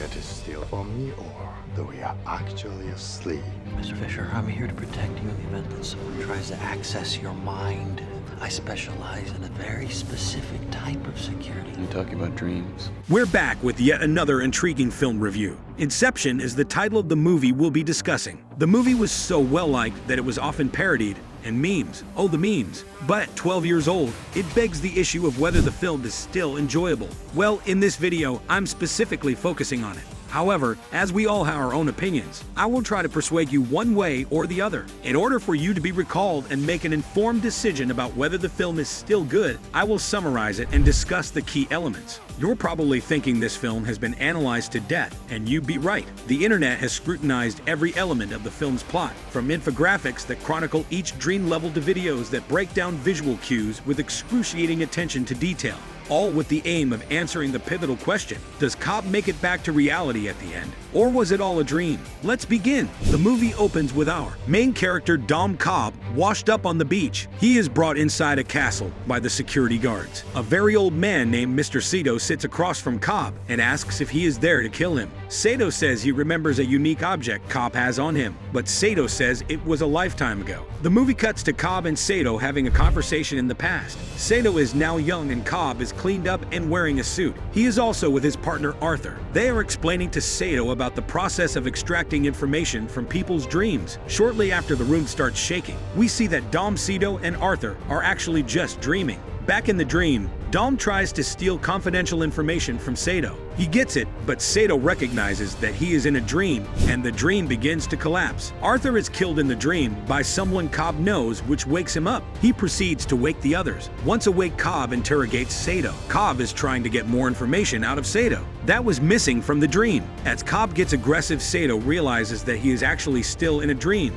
here to steal from me, or do we are actually asleep? Mr. Fisher, I'm here to protect you in the event that someone tries to access your mind. I specialize in a very specific type of security. You talking about dreams? We're back with yet another intriguing film review. Inception is the title of the movie we'll be discussing. The movie was so well-liked that it was often parodied, and memes. Oh, the memes. But at 12 years old, it begs the issue of whether the film is still enjoyable. Well, in this video, I'm specifically focusing on it. However, as we all have our own opinions, I will try to persuade you one way or the other. In order for you to be recalled and make an informed decision about whether the film is still good, I will summarize it and discuss the key elements. You're probably thinking this film has been analyzed to death, and you'd be right. The internet has scrutinized every element of the film's plot, from infographics that chronicle each dream level to videos that break down visual cues with excruciating attention to detail, all with the aim of answering the pivotal question: does Cobb make it back to reality at the end? Or was it all a dream? Let's begin. The movie opens with our main character Dom Cobb washed up on the beach. He is brought inside a castle by the security guards. A very old man named Mr. Saito sits across from Cobb and asks if he is there to kill him. Saito says he remembers a unique object Cobb has on him, but Saito says it was a lifetime ago. The movie cuts to Cobb and Saito having a conversation in the past. Saito is now young and Cobb is cleaned up and wearing a suit. He is also with his partner Arthur. They are explaining to Saito about the process of extracting information from people's dreams. Shortly after the room starts shaking, we see that Dom, Saito, and Arthur are actually just dreaming. Back in the dream, Dom tries to steal confidential information from Saito. He gets it, but Saito recognizes that he is in a dream, and the dream begins to collapse. Arthur is killed in the dream by someone Cobb knows, which wakes him up. He proceeds to wake the others. Once awake, Cobb interrogates Saito. Cobb is trying to get more information out of Saito that was missing from the dream. As Cobb gets aggressive, Saito realizes that he is actually still in a dream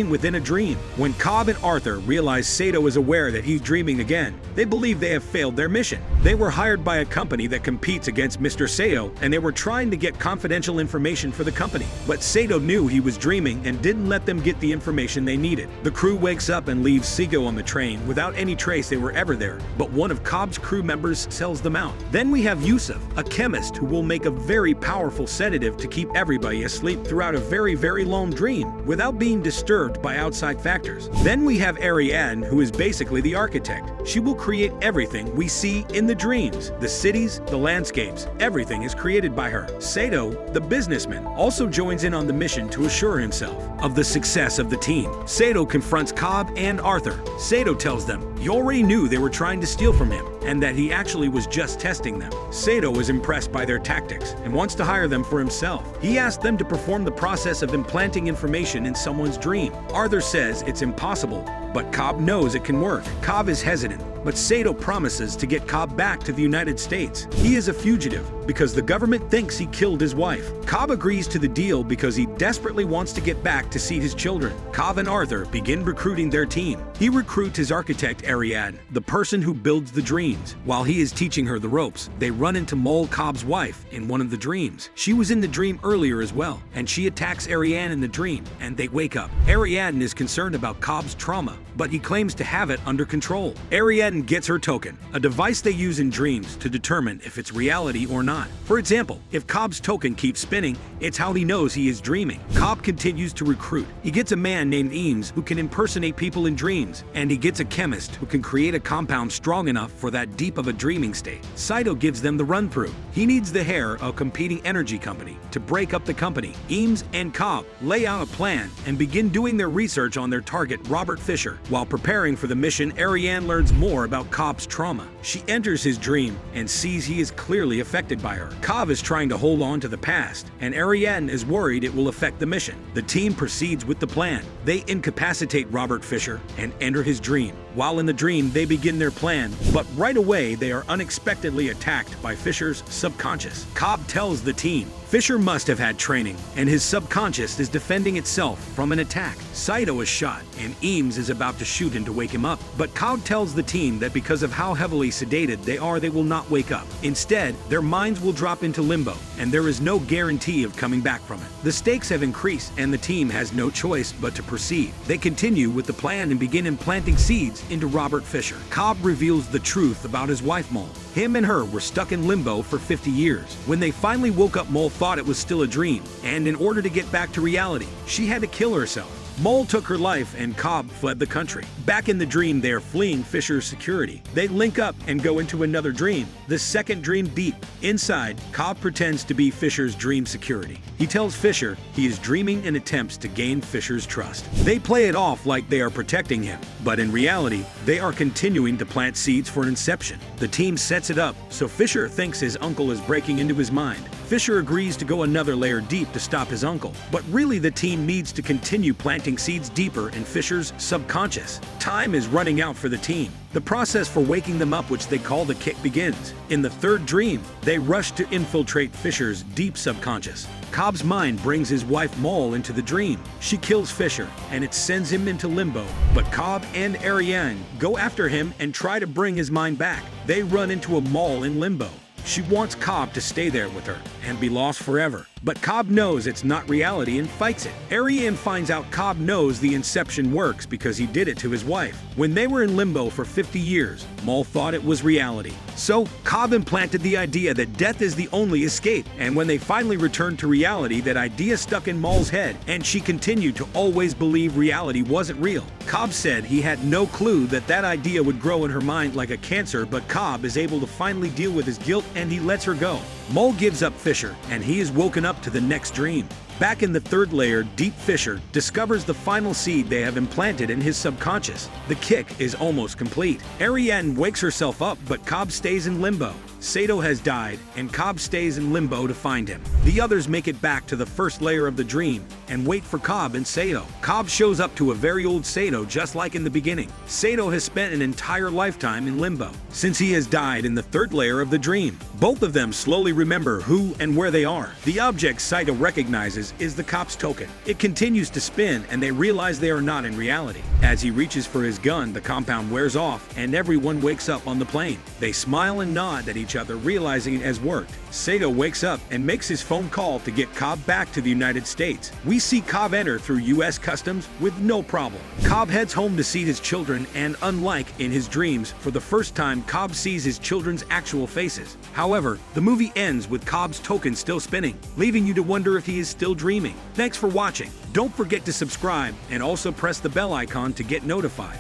within a dream. When Cobb and Arthur realize Saito is aware that he's dreaming again, they believe they have failed their mission. They were hired by a company that competes against Mr. Saito, and they were trying to get confidential information for the company. But Saito knew he was dreaming and didn't let them get the information they needed. The crew wakes up and leaves Saito on the train without any trace they were ever there, but one of Cobb's crew members sells them out. Then we have Yusuf, a chemist who will make a very powerful sedative to keep everybody asleep throughout a very, very long dream without being disturbed by outside factors. Then we have Ariadne, who is basically the architect. She will create everything we see in the dreams. The cities, the landscapes, everything is created by her. Saito, the businessman, also joins in on the mission to assure himself of the success of the team. Saito confronts Cobb and Arthur. Saito tells them he already knew they were trying to steal from him, and that he actually was just testing them. Saito is impressed by their tactics and wants to hire them for himself. He asks them to perform the process of implanting information in someone's dream. Arthur says it's impossible, but Cobb knows it can work. Cobb is hesitant, but Saito promises to get Cobb back to the United States. He is a fugitive because the government thinks he killed his wife. Cobb agrees to the deal because he desperately wants to get back to see his children. Cobb and Arthur begin recruiting their team. He recruits his architect Ariadne, the person who builds the dreams. While he is teaching her the ropes, they run into Mole, Cobb's wife, in one of the dreams. She was in the dream earlier as well, and she attacks Ariadne in the dream, and they wake up. Ariadne is concerned about Cobb's trauma, but he claims to have it under control. Ariadne gets her token, a device they use in dreams to determine if it's reality or not. For example, if Cobb's token keeps spinning, it's how he knows he is dreaming. Cobb continues to recruit. He gets a man named Eames who can impersonate people in dreams, and he gets a chemist who can create a compound strong enough for that deep of a dreaming state. Saito gives them the run-through. He needs the hair of a competing energy company to break up the company. Eames and Cobb lay out a plan and begin doing their research on their target, Robert Fischer. While preparing for the mission, Ariadne learns more about Cobb's trauma. She enters his dream and sees he is clearly affected by her. Cobb is trying to hold on to the past, and Ariadne is worried it will affect the mission. The team proceeds with the plan. They incapacitate Robert Fischer and enter his dream. While in the dream, they begin their plan, but right away they are unexpectedly attacked by Fischer's subconscious. Cobb tells the team Fischer must have had training, and his subconscious is defending itself from an attack. Saito is shot, and Eames is about to shoot him to wake him up, but Cobb tells the team that because of how heavily sedated they are, they will not wake up. Instead, their minds will drop into limbo, and there is no guarantee of coming back from it. The stakes have increased, and the team has no choice but to proceed. They continue with the plan and begin implanting seeds into Robert Fischer. Cobb reveals the truth about his wife Mole. Him and her were stuck in limbo for 50 years. When they finally woke up, Mole thought it was still a dream, and in order to get back to reality, she had to kill herself. Mole took her life and Cobb fled the country. Back in the dream, they are fleeing Fischer's security. They link up and go into another dream, the second dream deep. Inside, Cobb pretends to be Fischer's dream security. He tells Fischer he is dreaming and attempts to gain Fischer's trust. They play it off like they are protecting him, but in reality, they are continuing to plant seeds for Inception. The team sets it up, so Fischer thinks his uncle is breaking into his mind. Fischer agrees to go another layer deep to stop his uncle, but really the team needs to continue planting seeds deeper in Fischer's subconscious. Time is running out for the team. The process for waking them up, which they call the kick, begins. In the third dream, they rush to infiltrate Fischer's deep subconscious. Cobb's mind brings his wife Mole into the dream. She kills Fischer, and it sends him into limbo. But Cobb and Ariadne go after him and try to bring his mind back. They run into a mole in limbo. She wants Cobb to stay there with her and be lost forever. But Cobb knows it's not reality and fights it. Ariadne finds out Cobb knows the Inception works because he did it to his wife. When they were in limbo for 50 years, Mole thought it was reality. So Cobb implanted the idea that death is the only escape. And when they finally returned to reality, that idea stuck in Mole's head, and she continued to always believe reality wasn't real. Cobb said he had no clue that that idea would grow in her mind like a cancer, but Cobb is able to finally deal with his guilt and he lets her go. Mole gives up Fischer, and he is woken up to the next dream. Back in the third layer, deep, Fischer discovers the final seed they have implanted in his subconscious. The kick is almost complete. Ariadne wakes herself up, but Cobb stays in limbo. Saito has died, and Cobb stays in limbo to find him. The others make it back to the first layer of the dream and wait for Cobb and Saito. Cobb shows up to a very old Saito, just like in the beginning. Saito has spent an entire lifetime in limbo, since he has died in the third layer of the dream. Both of them slowly remember who and where they are. The object Saito recognizes is the Cobb's token. It continues to spin, and they realize they are not in reality. As he reaches for his gun, the compound wears off, and everyone wakes up on the plane. They smile and nod at each other, realizing it has worked. Saito wakes up and makes his phone call to get Cobb back to the United States. We see Cobb enter through U.S. Customs with no problem. Cobb heads home to see his children, and unlike in his dreams, for the first time Cobb sees his children's actual faces. However, the movie ends with Cobb's token still spinning, leaving you to wonder if he is still dreaming. Thanks for watching. Don't forget to subscribe and also press the bell icon to get notified.